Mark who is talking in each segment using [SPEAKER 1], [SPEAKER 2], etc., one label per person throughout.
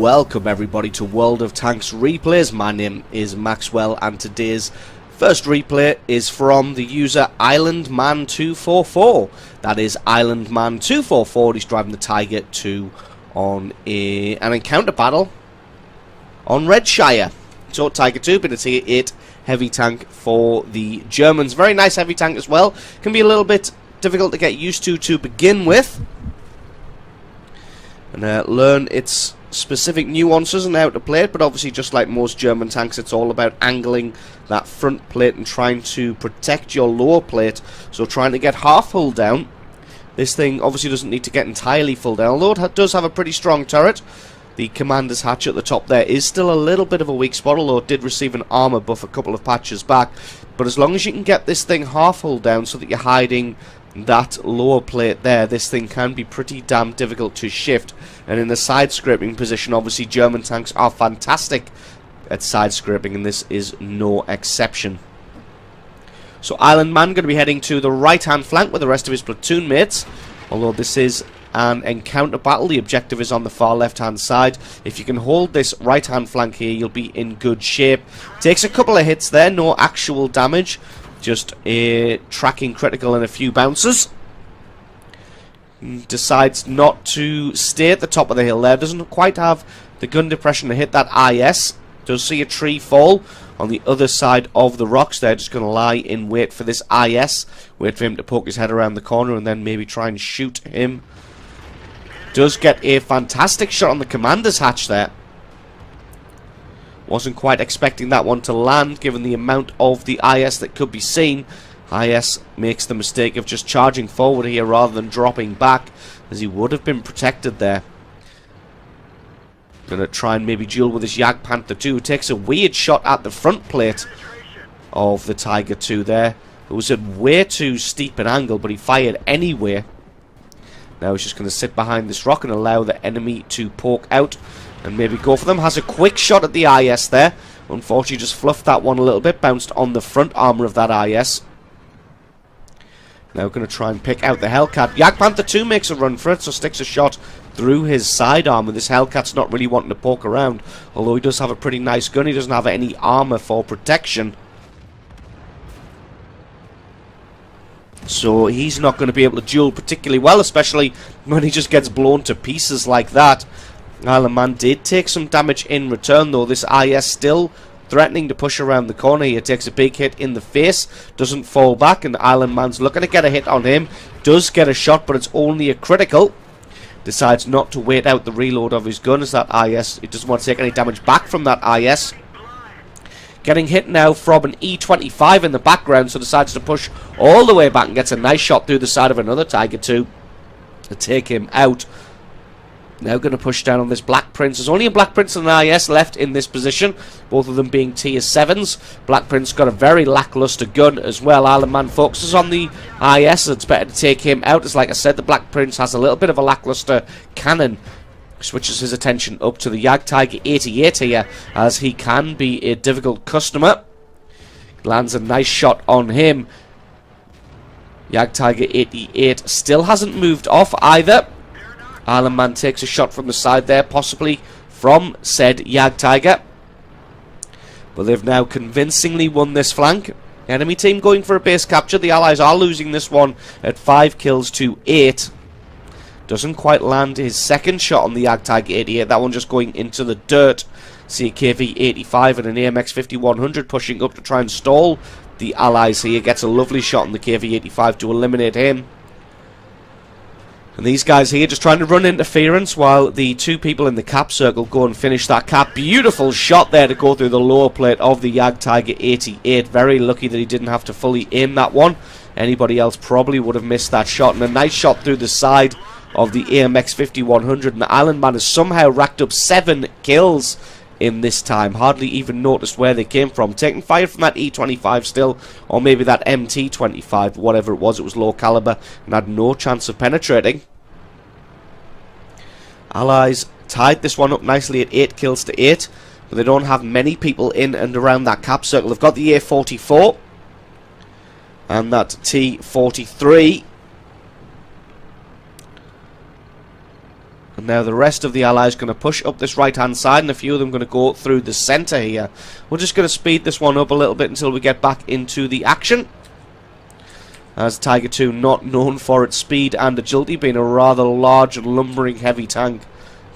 [SPEAKER 1] Welcome everybody to World of Tanks replays. My name is Maxwell and today's first replay is from the user IslandMan244. That is IslandMan244. He's driving the Tiger 2 on an encounter battle on Redshire. So Tiger 2, but it's a 8 heavy tank for the Germans. Very nice heavy tank as well. Can be a little bit difficult to get used to begin with. And learn its specific nuances and how to play it, but obviously just like most German tanks, it's all about angling that front plate and trying to protect your lower plate. So trying to get half hull down. This thing obviously doesn't need to get entirely full down, although it does have a pretty strong turret. The commander's hatch at the top there is still a little bit of a weak spot, although it did receive an armor buff a couple of patches back. But as long as you can get this thing half hull down so that you're hiding that lower plate there, this thing can be pretty damn difficult to shift. And in the side scraping position, obviously German tanks are fantastic at side scraping, and this is no exception. So Islandman going to be heading to the right hand flank with the rest of his platoon mates, although this is an encounter battle. The objective is on the far left hand side. If you can hold this right hand flank here, you'll be in good shape. Takes a couple of hits there, no actual damage, just a tracking critical and a few bounces. Decides not to stay at the top of the hill there. Doesn't quite have the gun depression to hit that IS. Does see a tree fall on the other side of the rocks there. Just going to lie in wait for this IS. Wait for him to poke his head around the corner and then maybe try and shoot him. Does get a fantastic shot on the commander's hatch there. Wasn't quite expecting that one to land given the amount of the IS that could be seen. IS makes the mistake of just charging forward here rather than dropping back, as he would have been protected there. Gonna try and maybe duel with this Jagdpanther 2. Takes a weird shot at the front plate of the Tiger 2 there. It was at way too steep an angle, but he fired anyway. Now he's just going to sit behind this rock and allow the enemy to poke out and maybe go for them. Has a quick shot at the IS there. Unfortunately just fluffed that one a little bit. Bounced on the front armor of that IS. Now going to try and pick out the Hellcat. Jagdpanther 2 makes a run for it, so sticks a shot through his side armor. This Hellcat's not really wanting to poke around, although he does have a pretty nice gun. He doesn't have any armor for protection, so he's not going to be able to duel particularly well, especially when he just gets blown to pieces like that. Islandman did take some damage in return, though. This IS still threatening to push around the corner here. Takes a big hit in the face, doesn't fall back, and Islandman's looking to get a hit on him. Does get a shot, but it's only a critical. Decides not to wait out the reload of his gun as that IS, he doesn't want to take any damage back from that IS. Getting hit now from an E25 in the background, so decides to push all the way back and gets a nice shot through the side of another Tiger 2 to take him out. Now going to push down on this Black Prince. There's only a Black Prince and an IS left in this position, both of them being tier 7s. Black Prince got a very lackluster gun as well. Islandman focuses on the IS. It's better to take him out, as like I said, the Black Prince has a little bit of a lackluster cannon. Switches his attention up to the Jagdtiger 88 here, as he can be a difficult customer. Lands a nice shot on him. Jagdtiger 88 still hasn't moved off either. Islandman takes a shot from the side there, possibly from said Jagdtiger. But they've now convincingly won this flank. Enemy team going for a base capture. The Allies are losing this one at 5 kills to 8. Doesn't quite land his second shot on the Jagdtiger 88. That one just going into the dirt. See a KV-85 and an AMX-5100 pushing up to try and stall the Allies here. Gets a lovely shot on the KV-85 to eliminate him. And these guys here just trying to run interference while the two people in the cap circle go and finish that cap. Beautiful shot there to go through the lower plate of the Jagdtiger 88. Very lucky that he didn't have to fully aim that one. Anybody else probably would have missed that shot. And a nice shot through the side of the AMX-5100. And the Islandman has somehow racked up 7 kills in this time. Hardly even noticed where they came from. Taking fire from that E25 still, or maybe that MT25, whatever it was low caliber and had no chance of penetrating. Allies tied this one up nicely at 8 kills to 8, but they don't have many people in and around that cap circle. They've got the A44 and that T43. And now the rest of the allies going to push up this right hand side, and a few of them going to go through the centre here. We're just going to speed this one up a little bit until we get back into the action, as Tiger II not known for its speed and agility, being a rather large and lumbering heavy tank.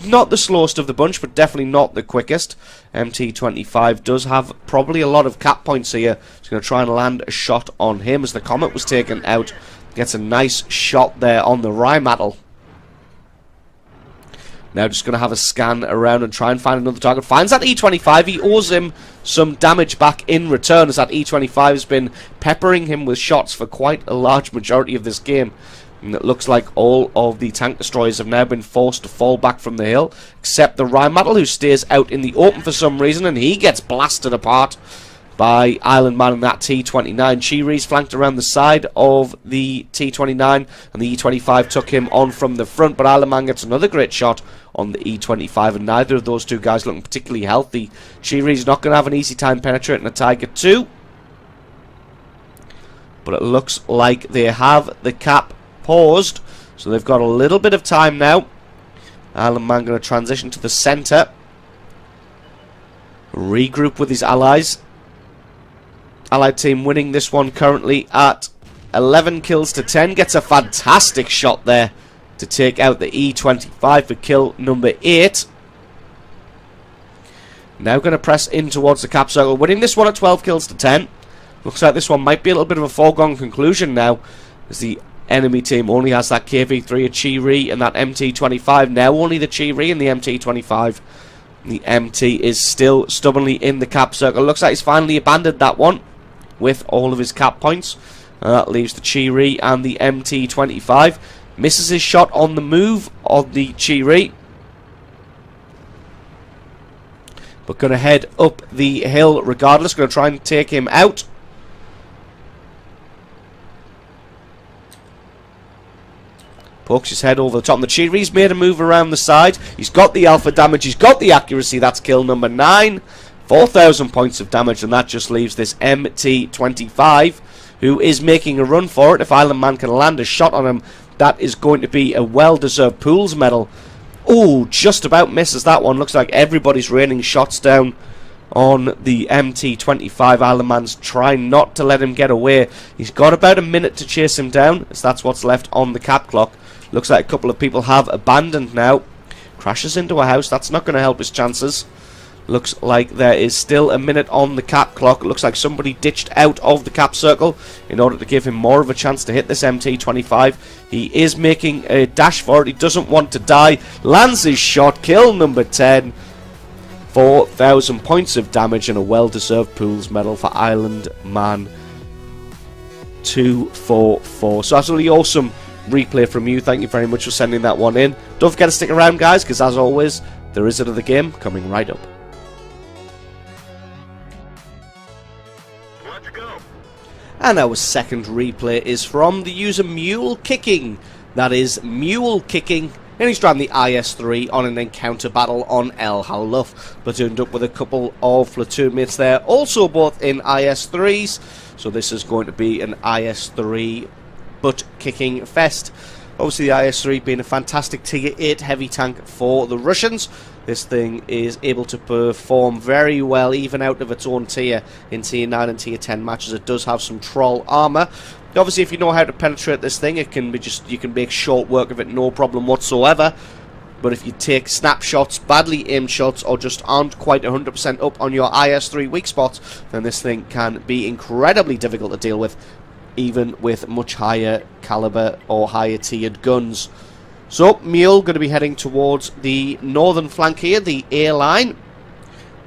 [SPEAKER 1] Not the slowest of the bunch, but definitely not the quickest. MT-25 does have probably a lot of cap points here. He's going to try and land a shot on him as the Comet was taken out. Gets a nice shot there on the Rheinmetall. Now just going to have a scan around and try and find another target. Finds that E-25. He owes him some damage back in return, as that E-25 has been peppering him with shots for quite a large majority of this game. And it looks like all of the tank destroyers have now been forced to fall back from the hill, except the Rheinmetall, who stays out in the open for some reason, and he gets blasted apart by Island Man and that T-29. Chiri's flanked around the side of the T-29, and the E-25 took him on from the front, but Island Man gets another great shot on the E-25, and neither of those two guys looking particularly healthy. Chiri's not going to have an easy time penetrating a Tiger II, but it looks like they have the cap paused, so they've got a little bit of time now. Island Man going to transition to the centre, regroup with his allies. Allied team winning this one currently at 11 kills to 10. Gets a fantastic shot there to take out the E-25 for kill number 8. Now going to press in towards the cap circle, winning this one at 12 kills to 10. Looks like this one might be a little bit of a foregone conclusion now, as the enemy team only has that KV-3, a Chiri, and that MT-25. Now only the Chiri and the MT-25. The MT is still stubbornly in the cap circle. Looks like he's finally abandoned that one with all of his cap points. That leaves the Chiri and the MT-25. Misses his shot on the move of the Chiri, but going to head up the hill regardless. Going to try and take him out. Pokes his head over the top. And the Chiri's made a move around the side. He's got the alpha damage. He's got the accuracy. That's kill number 9. 4,000 points of damage. And that just leaves this MT-25, who is making a run for it. If Island Man can land a shot on him, that is going to be a well-deserved Pools medal. Oh, just about misses that one. Looks like everybody's raining shots down on the MT-25. Island Man's trying not to let him get away. He's got about a minute to chase him down, as that's what's left on the cap clock. Looks like a couple of people have abandoned now. Crashes into a house. That's not going to help his chances. Looks like there is still a minute on the cap clock. Looks like somebody ditched out of the cap circle in order to give him more of a chance to hit this MT-25. He is making a dash for it. He doesn't want to die. Lands his shot. Kill number 10. 4,000 points of damage and a well-deserved Pools medal for Island Man 244. So absolutely awesome replay from you. Thank you very much for sending that one in. Don't forget to stick around, guys, because as always, there is another game coming right up.
[SPEAKER 2] Let's go.
[SPEAKER 1] And our second replay is from the user Mule Kicking. That is Mule Kicking. And he's driving the IS-3 on an encounter battle on El Haluf. Platooned up with a couple of platoon mates there, also both in IS-3s. So this is going to be an IS-3 butt-kicking fest. Obviously the IS-3 being a fantastic Tier 8 heavy tank for the Russians. This thing is able to perform very well even out of its own tier in Tier 9 and Tier 10 matches. It does have some troll armour. Obviously, if you know how to penetrate this thing, it can be you can make short work of it, no problem whatsoever. But if you take snapshots, badly aimed shots, or just aren't quite 100% up on your IS-3 weak spots, then this thing can be incredibly difficult to deal with, even with much higher caliber or higher tiered guns. So, Mule going to be heading towards the northern flank here, the A line.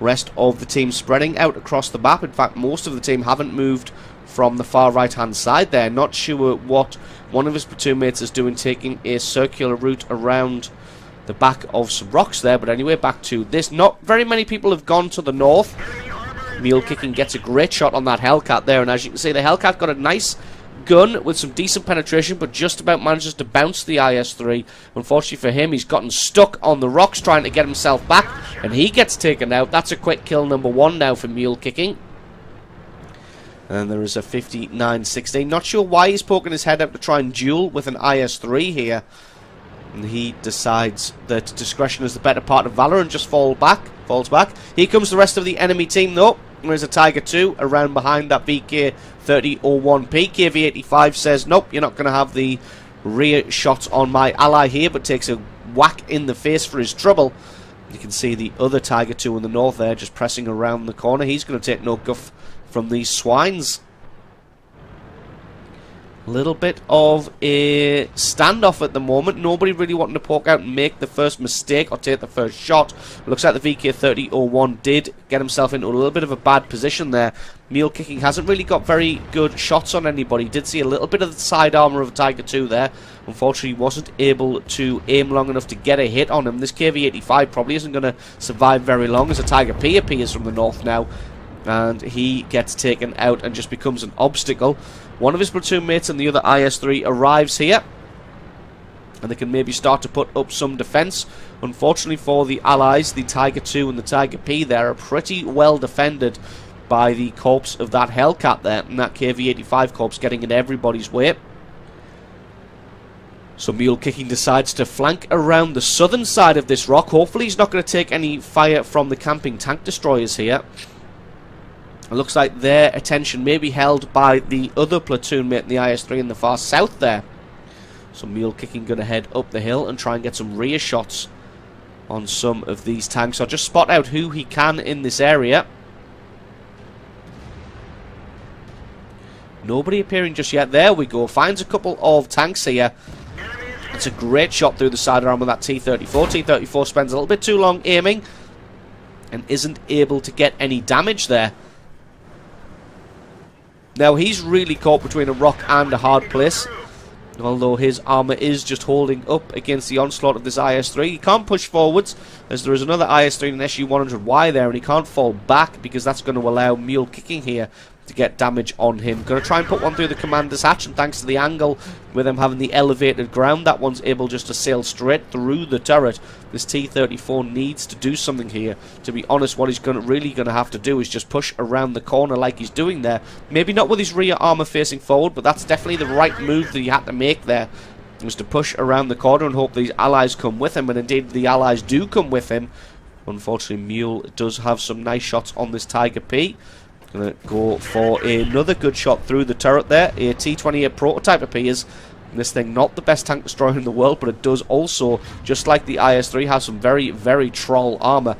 [SPEAKER 1] Rest of the team spreading out across the map. In fact, most of the team haven't moved from the far right hand side there. Not sure what one of his platoon mates is doing, taking a circular route around the back of some rocks there. But anyway, back to this. Not very many people have gone to the north. Mule Kicking gets a great shot on that Hellcat there, and as you can see, the Hellcat got a nice gun with some decent penetration, but just about manages to bounce the IS-3. Unfortunately for him, he's gotten stuck on the rocks trying to get himself back, and he gets taken out. That's a quick kill number 1 now for Mule Kicking. And there is a 59-16. Not sure why he's poking his head out to try and duel with an IS-3 here. And he decides that discretion is the better part of valor and just falls back. Here comes the rest of the enemy team though. There's a Tiger 2 around behind that VK-3001P. KV-85 says, nope, you're not going to have the rear shots on my ally here, but takes a whack in the face for his trouble. You can see the other Tiger 2 in the north there just pressing around the corner. He's going to take no guff from these swines. A little bit of a standoff at the moment. Nobody really wanting to poke out and make the first mistake or take the first shot. Looks like the VK-3001 did get himself into a little bit of a bad position there. Mule Kicking hasn't really got very good shots on anybody. Did see a little bit of the side armour of a Tiger 2 there. Unfortunately, wasn't able to aim long enough to get a hit on him. This KV-85 probably isn't going to survive very long as a Tiger P appears from the north now. And he gets taken out and just becomes an obstacle. One of his platoon mates and the other IS-3 arrives here. And they can maybe start to put up some defence. Unfortunately for the Allies, the Tiger 2 and the Tiger P there are pretty well defended by the corpse of that Hellcat there. And that KV-85 corpse getting in everybody's way. So Mule Kicking decides to flank around the southern side of this rock. Hopefully he's not going to take any fire from the camping tank destroyers here. It looks like their attention may be held by the other platoon mate in the IS-3 in the far south there. So Mule Kicking going to head up the hill and try and get some rear shots on some of these tanks. I'll just spot out who he can in this area. Nobody appearing just yet. There we go. Finds a couple of tanks here. It's a great shot through the side arm of that T-34. T-34 spends a little bit too long aiming and isn't able to get any damage there. Now he's really caught between a rock and a hard place, although his armour is just holding up against the onslaught of this IS-3. He can't push forwards as there is another IS-3 and an SU-100Y there, and he can't fall back because that's going to allow Mule Kicking here to get damage on him. Going to try and put one through the commander's hatch, and thanks to the angle with him having the elevated ground, that one's able just to sail straight through the turret. This T-34 needs to do something here. To be honest, what he's really going to have to do is just push around the corner like he's doing there. Maybe not with his rear armour facing forward, but that's definitely the right move that he had to make there, was to push around the corner and hope these allies come with him, and indeed the allies do come with him. Unfortunately, Mule does have some nice shots on this Tiger P. Going to go for another good shot through the turret there. A T-28 prototype appears. This thing, not the best tank destroyer in the world, but it does also, just like the IS-3, have some very, very troll armour.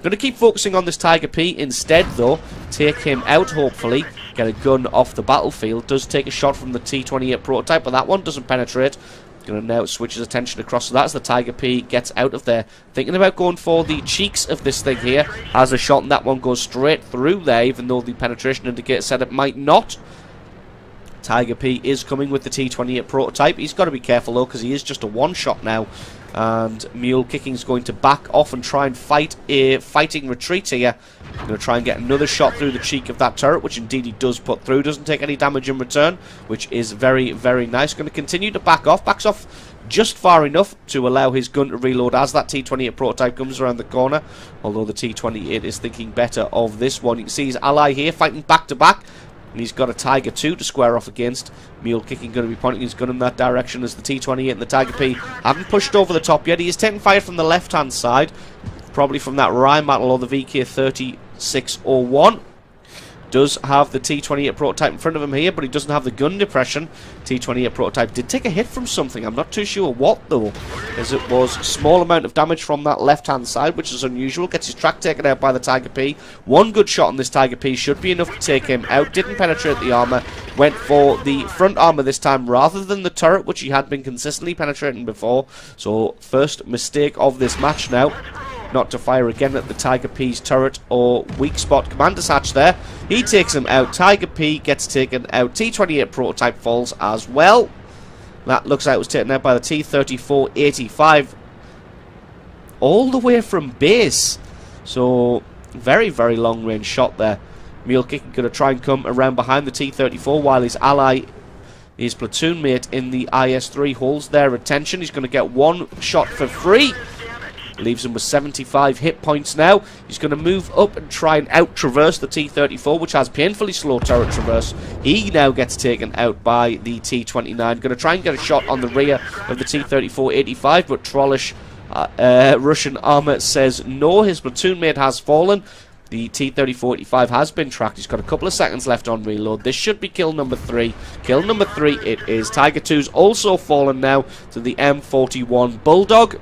[SPEAKER 1] Going to keep focusing on this Tiger P instead, though. Take him out, hopefully. Get a gun off the battlefield. Does take a shot from the T-28 prototype, but that one doesn't penetrate. Going to now switch his attention across to that as the Tiger P gets out of there. Thinking about going for the cheeks of this thing here. Has a shot and that one goes straight through there, even though the penetration indicator said it might not. Tiger P is coming with the T-28 prototype. He's got to be careful though, because he is just a one-shot now. And Mule Kicking is going to back off and try and fight a fighting retreat here. Going to try and get another shot through the cheek of that turret, which indeed he does put through. Doesn't take any damage in return, which is very, very nice. Going to continue to back off. Backs off just far enough to allow his gun to reload as that T-28 prototype comes around the corner. Although the T-28 is thinking better of this one. You can see his ally here fighting back to back. And he's got a Tiger 2 to square off against. Mule Kicking going to be pointing his gun in that direction as the T-28 and the Tiger P haven't pushed over the top yet. He is taking fire from the left-hand side, probably from that Rheinmetall or the VK-3601. Does have the T-28 prototype in front of him here, but he doesn't have the gun depression. T-28 prototype did take a hit from something. I'm not too sure what, though, as it was a small amount of damage from that left-hand side, which is unusual. Gets his track taken out by the Tiger P. One good shot on this Tiger P should be enough to take him out. Didn't penetrate the armour. Went for the front armour this time rather than the turret, which he had been consistently penetrating before. So, first mistake of this match now. Not to fire again at the Tiger P's turret or weak spot. Commander's hatch there. He takes him out. Tiger P gets taken out. T-28 prototype falls as well. That looks like it was taken out by the T-34-85. All the way from base. So, very, very long range shot there. Mule Kicking going to try and come around behind the T-34 while his ally, his platoon mate in the IS-3, holds their attention. He's going to get one shot for free. Leaves him with 75 hit points now. He's going to move up and try and out-traverse the T-34, which has painfully slow turret traverse. He now gets taken out by the T-29. Going to try and get a shot on the rear of the T-34-85, but Trollish Russian armor says no. His platoon mate has fallen. The T-34-85 has been tracked. He's got a couple of seconds left on reload. This should be kill number 3. Kill number 3 it is. Tiger 2's also fallen now to the M41 Bulldog.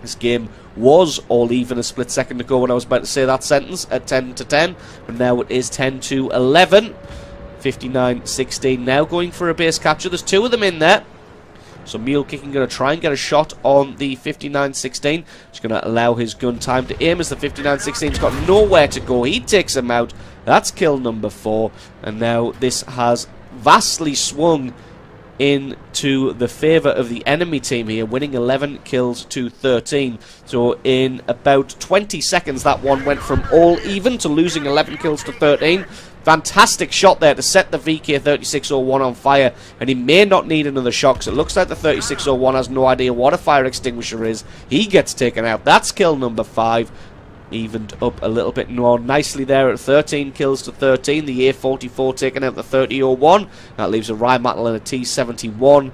[SPEAKER 1] This game was all even a split second ago when I was about to say that sentence at 10-10, but now it is 10-11. 59-16 now going for a base capture. There's 2 of them in there. So Mule Kicking going to try and get a shot on the 59-16. Just going to allow his gun time to aim as the 59-16's got nowhere to go. He takes him out. That's kill number 4. And now this has vastly swung into the favour of the enemy team here, winning 11 kills to 13. So in about 20 seconds, that one went from all even to losing 11 kills to 13. Fantastic shot there to set the VK-3601 on fire, and he may not need another shot because it looks like the 3601 has no idea what a fire extinguisher is. He gets taken out. That's kill number 5. Evened up a little bit more nicely there at 13 kills to 13. The A-44 taking out the 3001. That leaves a Rheinmetall and a T-71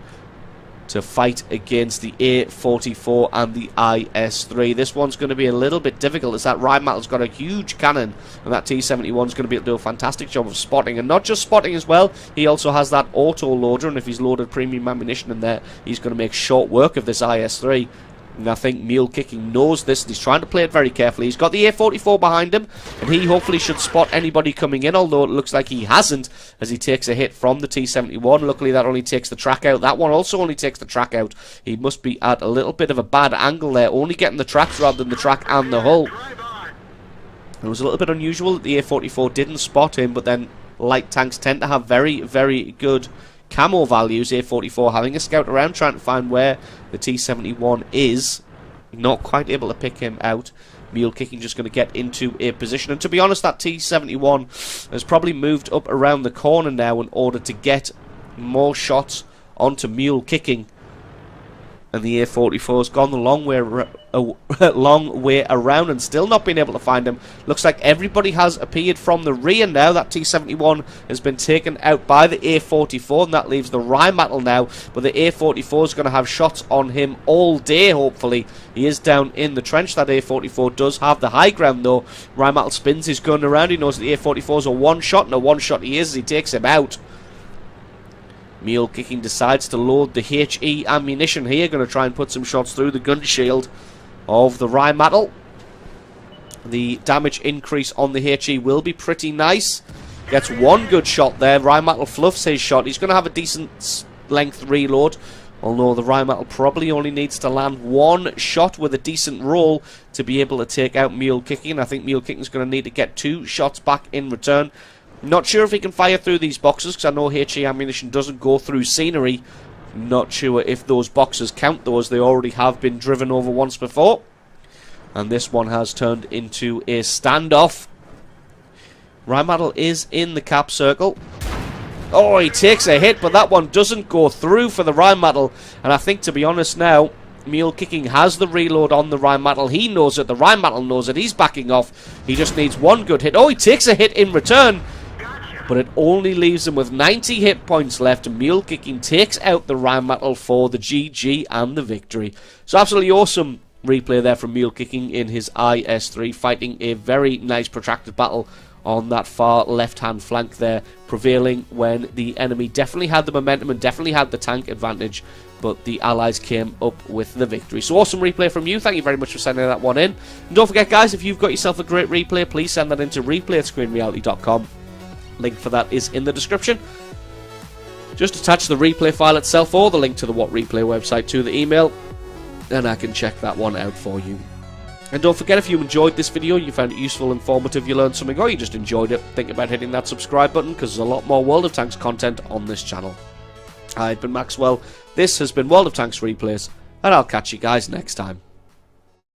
[SPEAKER 1] to fight against the A-44 and the IS-3. This one's going to be a little bit difficult as that Rheinmetall's got a huge cannon, and that T-71's going to be able to do a fantastic job of spotting, and not just spotting as well, he also has that auto loader, and if he's loaded premium ammunition in there, he's going to make short work of this IS-3. And I think Mule Kicking knows this, and he's trying to play it very carefully. He's got the A-44 behind him, and he hopefully should spot anybody coming in, although it looks like he hasn't, as he takes a hit from the T-71. Luckily, that only takes the track out. That one also only takes the track out. He must be at a little bit of a bad angle there, only getting the tracks rather than the track and the hull. It was a little bit unusual that the A-44 didn't spot him, but then light tanks tend to have very, very good camo values. A-44 having a scout around trying to find where the T-71 is, not quite able to pick him out. Mule Kicking just going to get into a position, and to be honest, that T-71 has probably moved up around the corner now in order to get more shots onto Mule Kicking, and the A-44 has gone the long way around and still not been able to find him. Looks like everybody has appeared from the rear now. That T-71 has been taken out by the A-44, and that leaves the Rheinmetall now, but the A-44 is going to have shots on him all day, hopefully. He is down in the trench. That A-44 does have the high ground, though. Rheinmetall spins his gun around. He knows that the A-44 is a one-shot, and a one-shot he is as he takes him out. Mule Kicking decides to load the HE ammunition here. Going to try and put some shots through the gun shield of the Rheinmetall. The damage increase on the HE will be pretty nice. Gets one good shot there. Rheinmetall fluffs his shot. He's going to have a decent length reload, although the Rheinmetall probably only needs to land one shot with a decent roll to be able to take out Mule Kicking. I think Mule Kicking is going to need to get 2 shots back in return. Not sure if he can fire through these boxes, because I know HE ammunition doesn't go through scenery. Not sure if those boxes count, though, as they already have been driven over once before. And this one has turned into a standoff. Rheinmetall is in the cap circle. Oh, he takes a hit, but that one doesn't go through for the Rheinmetall. And I think, to be honest now, Mule Kicking has the reload on the Rheinmetall. He knows it. The Rheinmetall knows it. He's backing off. He just needs one good hit. Oh, he takes a hit in return, but it only leaves him with 90 hit points left. Mule Kicking takes out the Rheinmetall for the GG and the victory. So absolutely awesome replay there from Mule Kicking in his IS-3, fighting a very nice protracted battle on that far left-hand flank there, prevailing when the enemy definitely had the momentum and definitely had the tank advantage, but the Allies came up with the victory. So awesome replay from you. Thank you very much for sending that one in. And don't forget, guys, if you've got yourself a great replay, please send that into replay@screenreality.com. Link for that is in the description. Just attach the replay file itself or the link to the What Replay website to the email, and I can check that one out for you. And don't forget, if you enjoyed this video, you found it useful, informative, you learned something, or you just enjoyed it, think about hitting that subscribe button, because there's a lot more World of Tanks content on this channel. I've been Maxwell, this has been World of Tanks Replays, and I'll catch you guys next time.